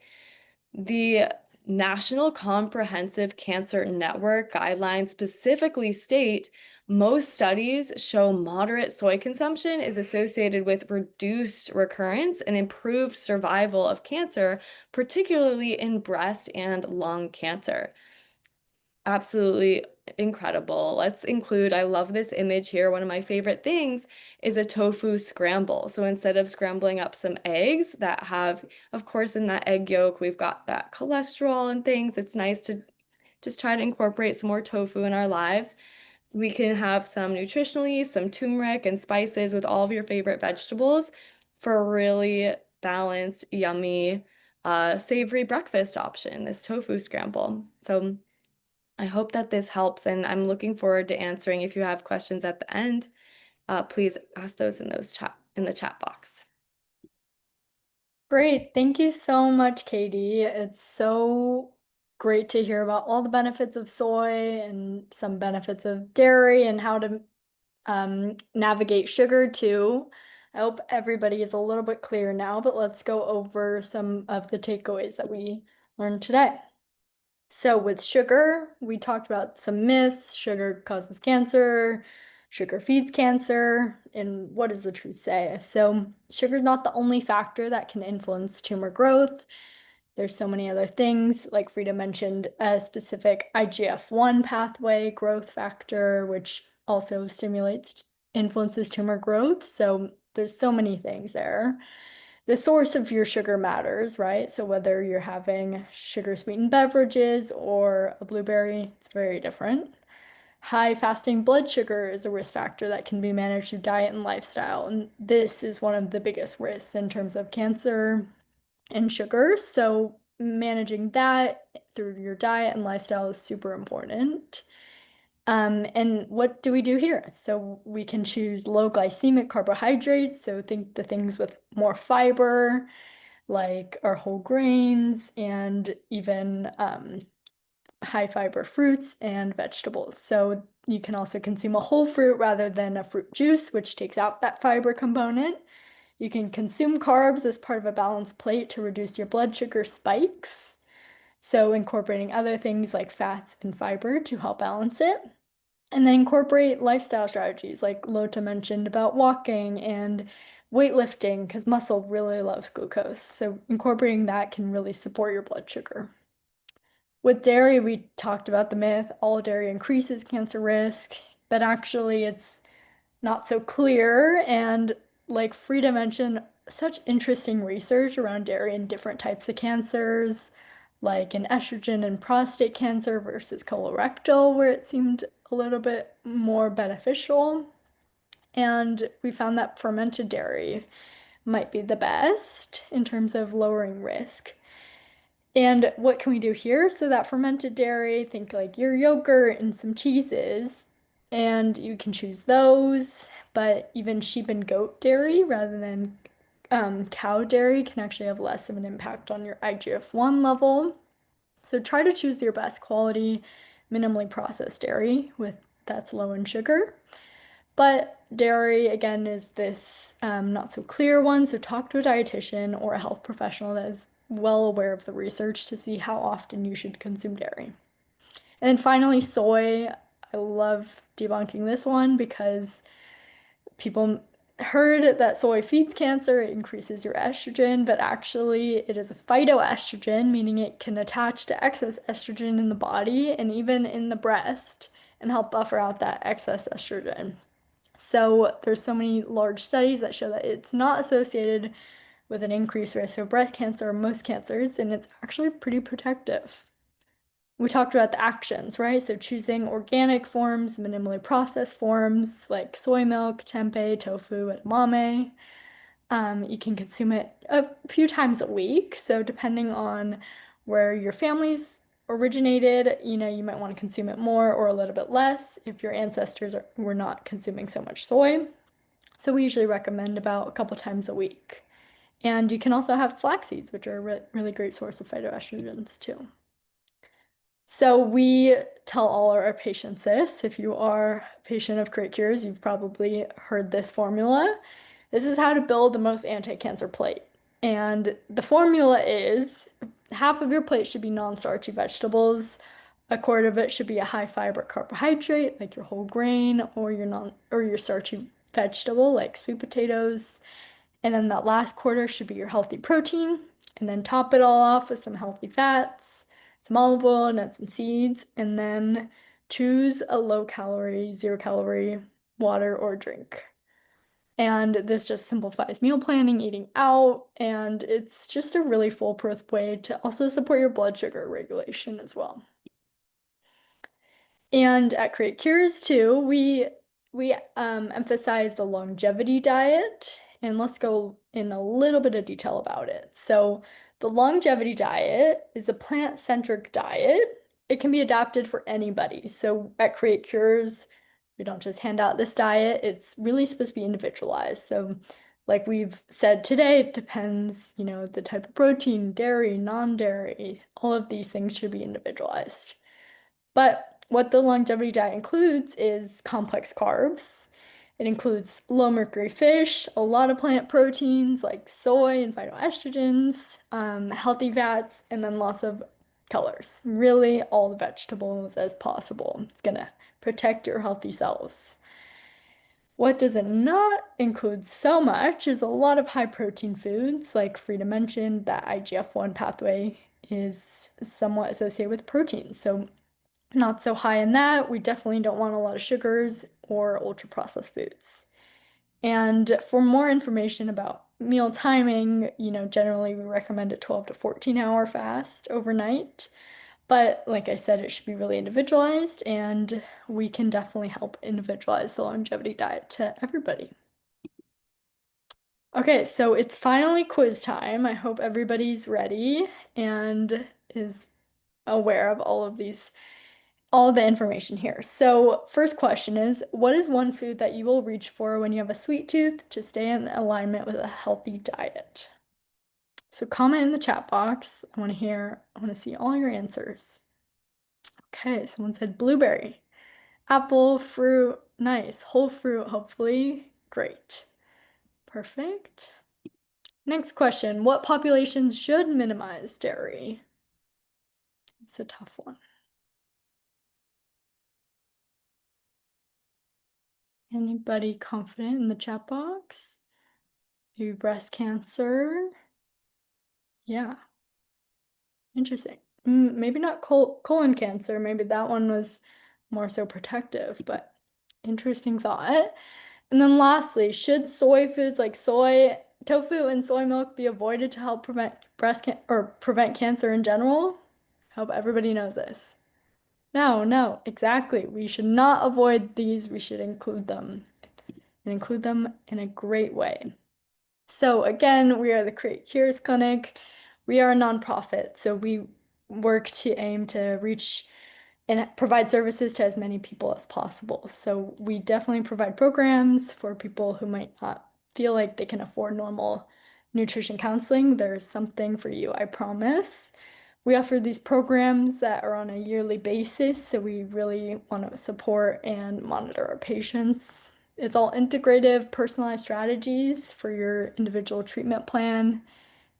S5: The National Comprehensive Cancer Network guidelines specifically state most studies show moderate soy consumption is associated with reduced recurrence and improved survival of cancer, particularly in breast and lung cancer. Absolutely incredible. Let's include, I love this image here. One of my favorite things is a tofu scramble. So instead of scrambling up some eggs that have, of course, in that egg yolk, we've got that cholesterol and things. It's nice to just try to incorporate some more tofu in our lives. We can have some nutritional yeast, some turmeric and spices with all of your favorite vegetables for a really balanced, yummy, savory breakfast option, this tofu scramble. So I hope that this helps, and I'm looking forward to answering. If you have questions at the end, please ask those in the chat box.
S1: Great. Thank you so much, Katie. It's so great to hear about all the benefits of soy and some benefits of dairy and how to navigate sugar too. I hope everybody is a little bit clear now, but let's go over some of the takeaways that we learned today. So with sugar, we talked about some myths. Sugar causes cancer, sugar feeds cancer, and what does the truth say? So sugar is not the only factor that can influence tumor growth. There's so many other things, like Frida mentioned, a specific IGF-1 pathway growth factor, which also influences tumor growth. So there's so many things there. The source of your sugar matters, right? So whether you're having sugar-sweetened beverages or a blueberry, it's very different. High fasting blood sugar is a risk factor that can be managed through diet and lifestyle. And this is one of the biggest risks in terms of cancer and sugar. So managing that through your diet and lifestyle is super important. And what do we do here? So we can choose low glycemic carbohydrates. So think the things with more fiber, like our whole grains and even high fiber fruits and vegetables. So you can also consume a whole fruit rather than a fruit juice, which takes out that fiber component. You can consume carbs as part of a balanced plate to reduce your blood sugar spikes. So incorporating other things like fats and fiber to help balance it. And then incorporate lifestyle strategies like Lota mentioned about walking and weightlifting because muscle really loves glucose. So incorporating that can really support your blood sugar. With dairy, we talked about the myth, all dairy increases cancer risk, but actually it's not so clear. And like Frida mentioned, such interesting research around dairy and different types of cancers, like in estrogen and prostate cancer versus colorectal, where it seemed a little bit more beneficial. And we found that fermented dairy might be the best in terms of lowering risk. And what can we do here? So that fermented dairy, think like your yogurt and some cheeses, and you can choose those, but even sheep and goat dairy rather than cow dairy can actually have less of an impact on your IGF-1 level. So try to choose your best quality, minimally processed dairy with that's low in sugar. But dairy, again, is this not so clear one, so talk to a dietitian or a health professional that is well aware of the research to see how often you should consume dairy. And then finally, soy. I love debunking this one because people heard that soy feeds cancer, it increases your estrogen, but actually it is a phytoestrogen, meaning it can attach to excess estrogen in the body and even in the breast and help buffer out that excess estrogen. So there's so many large studies that show that it's not associated with an increased risk of breast cancer or most cancers, and it's actually pretty protective. We talked about the actions, right? So choosing organic forms, minimally processed forms like soy milk, tempeh, tofu, edamame. You can consume it a few times a week. So depending on where your family's originated, you might want to consume it more or a little bit less if your ancestors were not consuming so much soy. So we usually recommend about a couple times a week. And you can also have flax seeds, which are a really great source of phytoestrogens too. So we tell all our patients this. If you are a patient of Create Cures, you've probably heard this formula. This is how to build the most anti-cancer plate. And the formula is half of your plate should be non-starchy vegetables. A quarter of it should be a high fiber carbohydrate, like your whole grain, or your starchy vegetable, like sweet potatoes. And then that last quarter should be your healthy protein. And then top it all off with some healthy fats, some olive oil, nuts and seeds, and then choose a low calorie, 0 calorie water or drink. And this just simplifies meal planning, eating out, and it's just a really foolproof way to also support your blood sugar regulation as well. And at Create Cures too, we emphasize the longevity diet, and let's go in a little bit of detail about it. So the longevity diet is a plant-centric diet. It can be adapted for anybody. So at Create Cures, we don't just hand out this diet. It's really supposed to be individualized. So like we've said today, it depends, the type of protein, dairy, non-dairy, all of these things should be individualized. But what the longevity diet includes is complex carbs. It includes low mercury fish, a lot of plant proteins like soy and phytoestrogens, healthy fats, and then lots of colors. Really, all the vegetables as possible. It's gonna protect your healthy cells. What does it not include so much is a lot of high protein foods, like Frida mentioned, that IGF-1 pathway is somewhat associated with protein. So not so high in that. We definitely don't want a lot of sugars or ultra processed foods. And for more information about meal timing, generally we recommend a 12 to 14 hour fast overnight. But like I said, it should be really individualized, and we can definitely help individualize the longevity diet to everybody. Okay, so it's finally quiz time. I hope everybody's ready and is aware of all the information here. So first question is, what is one food that you will reach for when you have a sweet tooth to stay in alignment with a healthy diet? So comment in the chat box. I want to see all your answers. Okay, someone said blueberry. Apple, fruit, nice. Whole fruit, hopefully. Great. Perfect. Next question. What populations should minimize dairy? It's a tough one. Anybody confident in the chat box? Maybe breast cancer? Yeah. Interesting. Maybe not colon cancer. Maybe that one was more so protective, but interesting thought. And then lastly, should soy foods like soy, tofu, and soy milk be avoided to help prevent prevent cancer in general? Hope everybody knows this. No, exactly. We should not avoid these. We should include them and include them in a great way. So again, we are the Create Cures Clinic. We are a nonprofit, so we work to aim to reach and provide services to as many people as possible. So we definitely provide programs for people who might not feel like they can afford normal nutrition counseling. There's something for you, I promise. We offer these programs that are on a yearly basis, so we really want to support and monitor our patients. It's all integrative, personalized strategies for your individual treatment plan.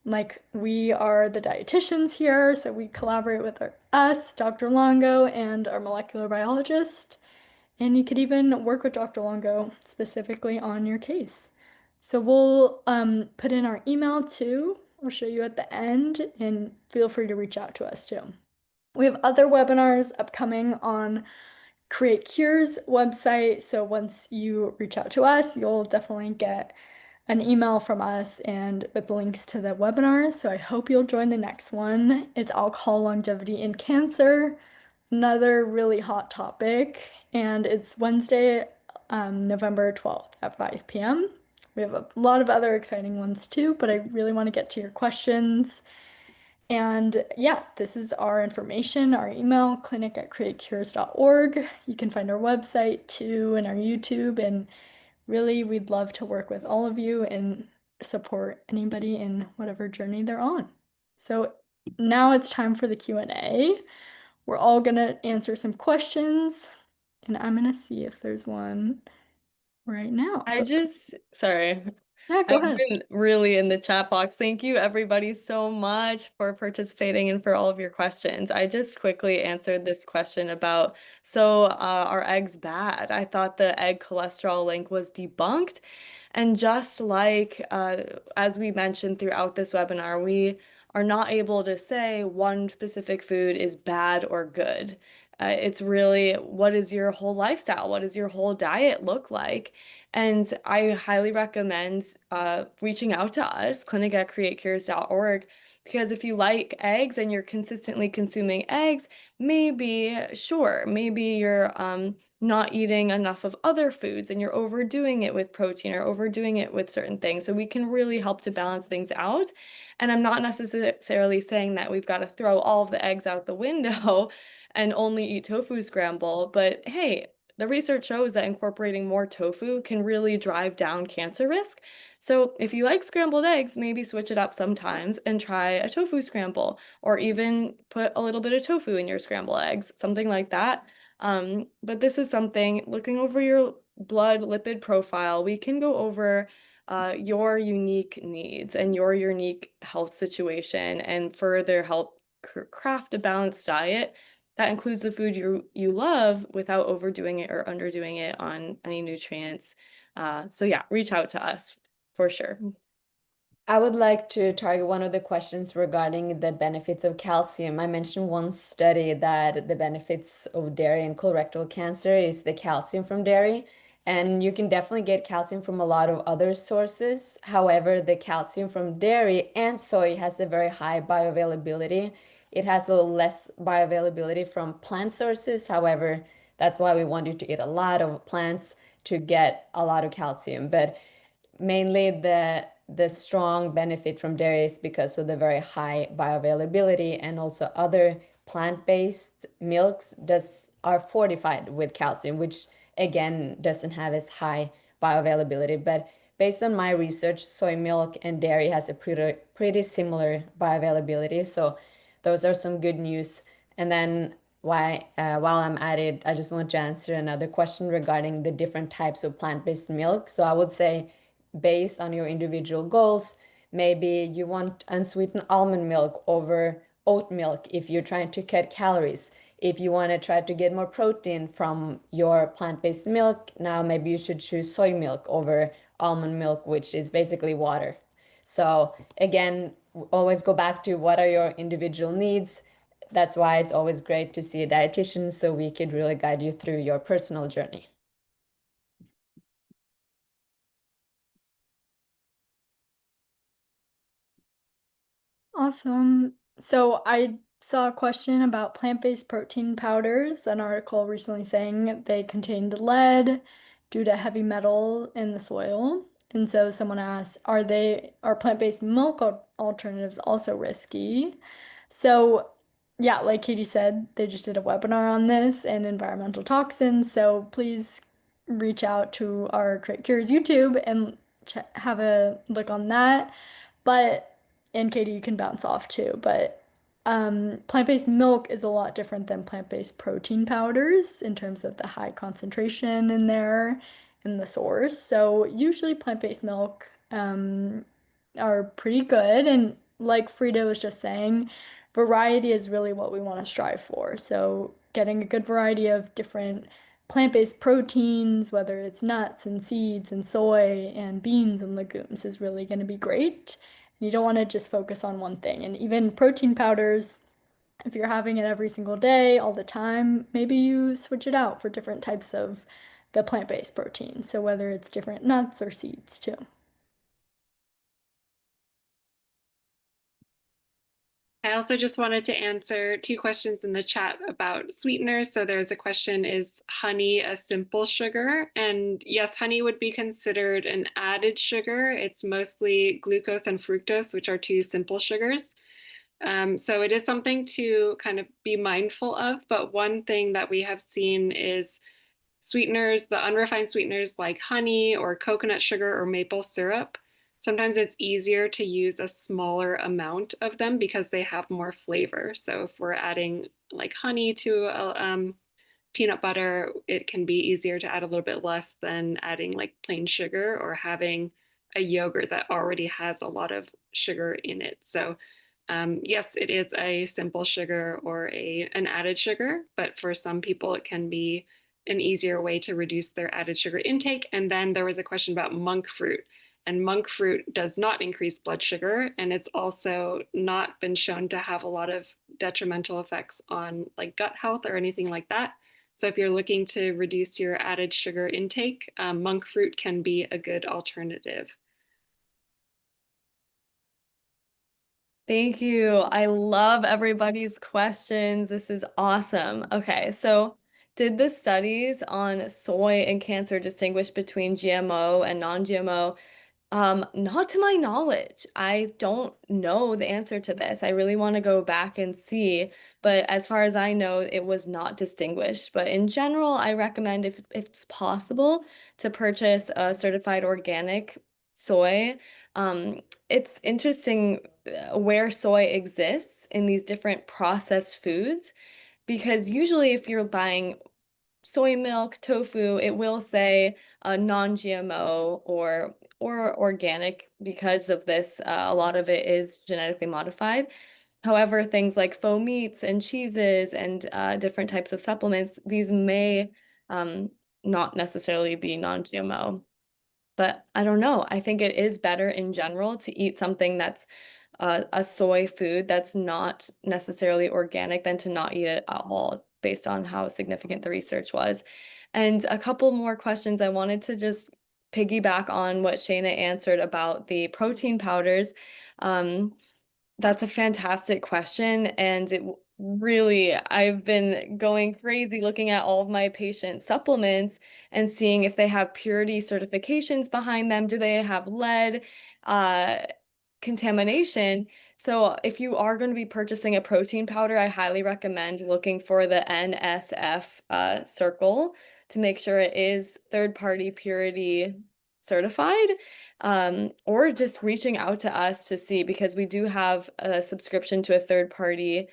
S1: Like we are the dietitians here, so we collaborate with us, Dr. Longo, and our molecular biologist. And you could even work with Dr. Longo specifically on your case. So we'll put in our email too. I'll show you at the end, and feel free to reach out to us too. We have other webinars upcoming on Create Cures website. So once you reach out to us, you'll definitely get an email from us and with links to the webinar. So I hope you'll join the next one. It's alcohol, longevity, and cancer, another really hot topic. And it's Wednesday, November 12th at 5 p.m. We have a lot of other exciting ones too, but I really want to get to your questions. And yeah, this is our information, our email, clinic@createcures.org. You can find our website too and our YouTube. And really, we'd love to work with all of you and support anybody in whatever journey they're on. So now it's time for the Q&A. We're all gonna answer some questions, and I'm gonna see if there's one right now.
S5: Sorry.
S1: Yeah, go ahead.
S5: I've been really in the chat box. Thank you everybody so much for participating and for all of your questions. I just quickly answered this question about, are eggs bad? I thought the egg cholesterol link was debunked. And just like, as we mentioned throughout this webinar, we are not able to say one specific food is bad or good. It's really, what is your whole lifestyle? What does your whole diet look like? And I highly recommend reaching out to us, clinic@createcures.org, because if you like eggs and you're consistently consuming eggs, maybe you're not eating enough of other foods and you're overdoing it with protein or overdoing it with certain things. So we can really help to balance things out. And I'm not necessarily saying that we've got to throw all of the eggs out the window and only eat tofu scramble, but hey, the research shows that incorporating more tofu can really drive down cancer risk. So if you like scrambled eggs, maybe switch it up sometimes and try a tofu scramble, or even put a little bit of tofu in your scrambled eggs, something like that. But this is something, looking over your blood lipid profile, we can go over your unique needs and your unique health situation and further help craft a balanced diet that includes the food you love without overdoing it or underdoing it on any nutrients. So yeah, reach out to us for sure.
S3: I would like to target one of the questions regarding the benefits of calcium. I mentioned one study that the benefits of dairy and colorectal cancer is the calcium from dairy. And you can definitely get calcium from a lot of other sources. However, the calcium from dairy and soy has a very high bioavailability. It has a less bioavailability from plant sources. However, that's why we want you to eat a lot of plants to get a lot of calcium. But mainly the strong benefit from dairy is because of the very high bioavailability, and also other plant-based milks are fortified with calcium, which again doesn't have as high bioavailability. But based on my research, soy milk and dairy has a pretty similar bioavailability. So those are some good news. And then while I'm at it, I just want to answer another question regarding the different types of plant-based milk. So I would say, based on your individual goals, maybe you want unsweetened almond milk over oat milk if you're trying to cut calories. If you want to try to get more protein from your plant-based milk, now maybe you should choose soy milk over almond milk, which is basically water. So again, always go back to what are your individual needs. That's why it's always great to see a dietitian so we could really guide you through your personal journey.
S1: Awesome. So I saw a question about plant-based protein powders, an article recently saying they contained lead due to heavy metal in the soil. And so someone asked, are plant-based milk alternatives also risky? So yeah, like Katie said, they just did a webinar on this and environmental toxins. So please reach out to our Create Cures YouTube and have a look on that. But and Katie, you can bounce off too, but plant-based milk is a lot different than plant-based protein powders in terms of the high concentration in there in the source. So usually plant-based milk are pretty good. And like Frida was just saying, variety is really what we want to strive for. So getting a good variety of different plant-based proteins, whether it's nuts and seeds and soy and beans and legumes, is really going to be great. You don't want to just focus on one thing. And even protein powders, if you're having it every single day, all the time, maybe you switch it out for different types of the plant-based protein. So whether it's different nuts or seeds too.
S4: I also just wanted to answer two questions in the chat about sweeteners. So there's a question, is honey a simple sugar? And yes, honey would be considered an added sugar. It's mostly glucose and fructose, which are two simple sugars. So it is something to kind of be mindful of. But one thing that we have seen is sweeteners, the unrefined sweeteners like honey or coconut sugar or maple syrup. Sometimes it's easier to use a smaller amount of them because they have more flavor. So if we're adding like honey to peanut butter, it can be easier to add a little bit less than adding like plain sugar or having a yogurt that already has a lot of sugar in it. So yes, it is a simple sugar or an added sugar, but for some people it can be an easier way to reduce their added sugar intake. And then there was a question about monk fruit. And monk fruit does not increase blood sugar, and it's also not been shown to have a lot of detrimental effects on like gut health or anything like that. So if you're looking to reduce your added sugar intake, monk fruit can be a good alternative.
S5: Thank you. I love everybody's questions. This is awesome. Okay, so did the studies on soy and cancer distinguish between GMO and non-GMO? Not to my knowledge. I don't know the answer to this. I really want to go back and see, but as far as I know, it was not distinguished. But in general, I recommend if it's possible to purchase a certified organic soy. It's interesting where soy exists in these different processed foods, because usually if you're buying soy milk, tofu, it will say non-GMO or organic because of this. A lot of it is genetically modified. However, things like faux meats and cheeses and different types of supplements, these may not necessarily be non-GMO. But I don't know. I think it is better in general to eat something that's a soy food that's not necessarily organic than to not eat it at all, based on how significant the research was. And a couple more questions. I wanted to just piggyback on what Shayna answered about the protein powders. That's a fantastic question. And I've been going crazy looking at all of my patient supplements and seeing if they have purity certifications behind them. Do they have lead contamination? So if you are going to be purchasing a protein powder, I highly recommend looking for the NSF circle to make sure it is third-party purity certified, or just reaching out to us to see, because we do have a subscription to a third-party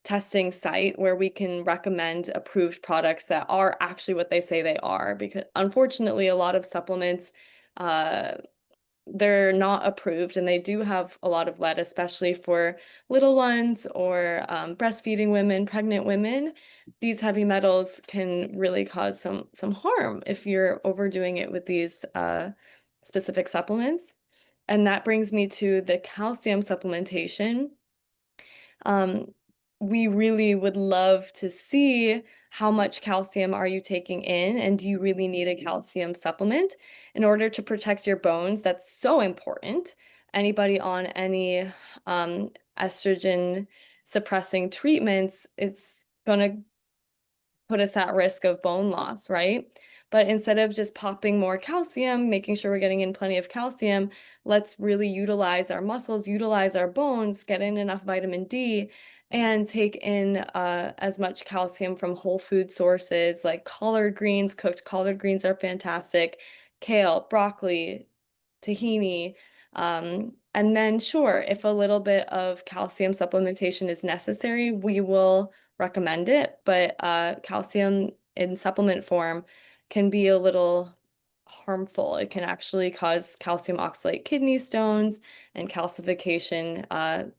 S5: testing site where we can recommend approved products that are actually what they say they are, because unfortunately a lot of supplements, they're not approved, and they do have a lot of lead, especially for little ones or breastfeeding women, pregnant women. These heavy metals can really cause some harm if you're overdoing it with these specific supplements. And that brings me to the calcium supplementation. We really would love to see how much calcium are you taking in, and do you really need a calcium supplement in order to protect your bones? That's so important. Anybody on any estrogen suppressing treatments, it's gonna put us at risk of bone loss, right? But instead of just popping more calcium, making sure we're getting in plenty of calcium, let's really utilize our muscles, utilize our bones, get in enough vitamin D, and take in as much calcium from whole food sources like collard greens. Cooked collard greens are fantastic, kale, broccoli, tahini. And then sure, if a little bit of calcium supplementation is necessary, we will recommend it, but calcium in supplement form can be a little harmful. It can actually cause calcium oxalate kidney stones and calcification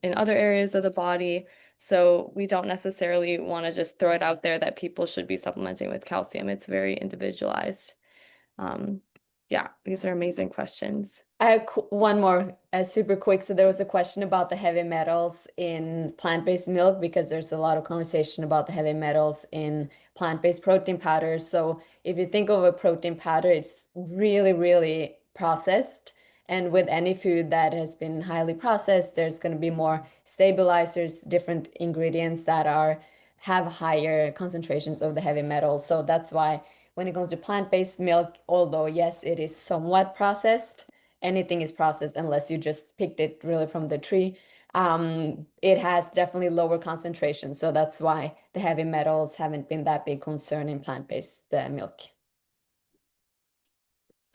S5: in other areas of the body. So we don't necessarily want to just throw it out there that people should be supplementing with calcium. It's very individualized. Yeah, these are amazing questions.
S3: I have one more, super quick. So there was a question about the heavy metals in plant-based milk, because there's a lot of conversation about the heavy metals in plant-based protein powders. So if you think of a protein powder, it's really, really processed. And with any food that has been highly processed, there's going to be more stabilizers, different ingredients that have higher concentrations of the heavy metals. So that's why when it comes to plant-based milk, although yes, it is somewhat processed, anything is processed unless you just picked it really from the tree. It has definitely lower concentration. So that's why the heavy metals haven't been that big concern in plant-based milk.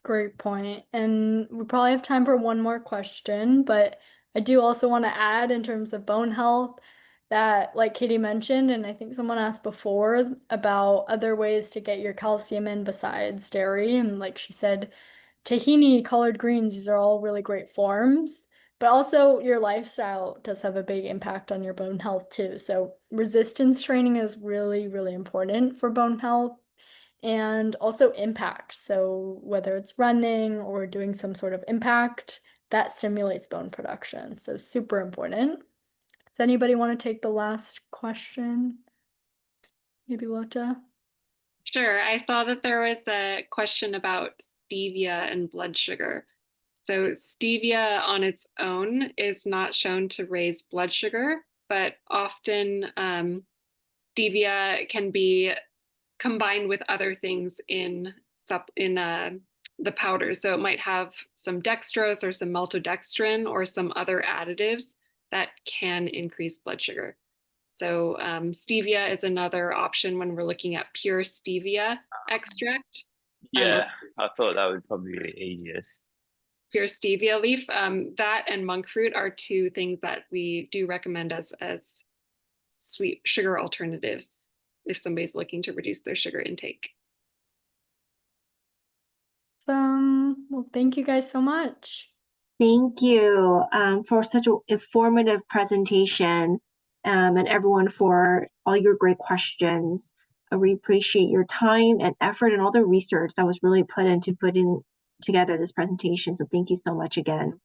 S1: Great point. And we probably have time for one more question, but I do also want to add in terms of bone health that, like Katie mentioned, and I think someone asked before about other ways to get your calcium in besides dairy. And like she said, tahini, collard greens, these are all really great forms. But also your lifestyle does have a big impact on your bone health too. So resistance training is really, really important for bone health. And also impact. So whether it's running or doing some sort of impact, that stimulates bone production. So super important. Does anybody want to take the last question? Maybe Lota?
S4: Sure. I saw that there was a question about stevia and blood sugar. So stevia on its own is not shown to raise blood sugar, but often stevia can be combined with other things in the powder. So it might have some dextrose or some maltodextrin or some other additives that can increase blood sugar. So stevia is another option when we're looking at pure stevia extract.
S6: Yeah, I thought that would probably be the easiest.
S4: Pure stevia leaf, that and monk fruit are two things that we do recommend as sweet sugar alternatives if somebody's looking to reduce their sugar intake.
S1: Well, thank you guys so much.
S2: Thank you for such an informative presentation, and everyone for all your great questions. We appreciate your time and effort and all the research that was really put into putting together this presentation. So thank you so much again.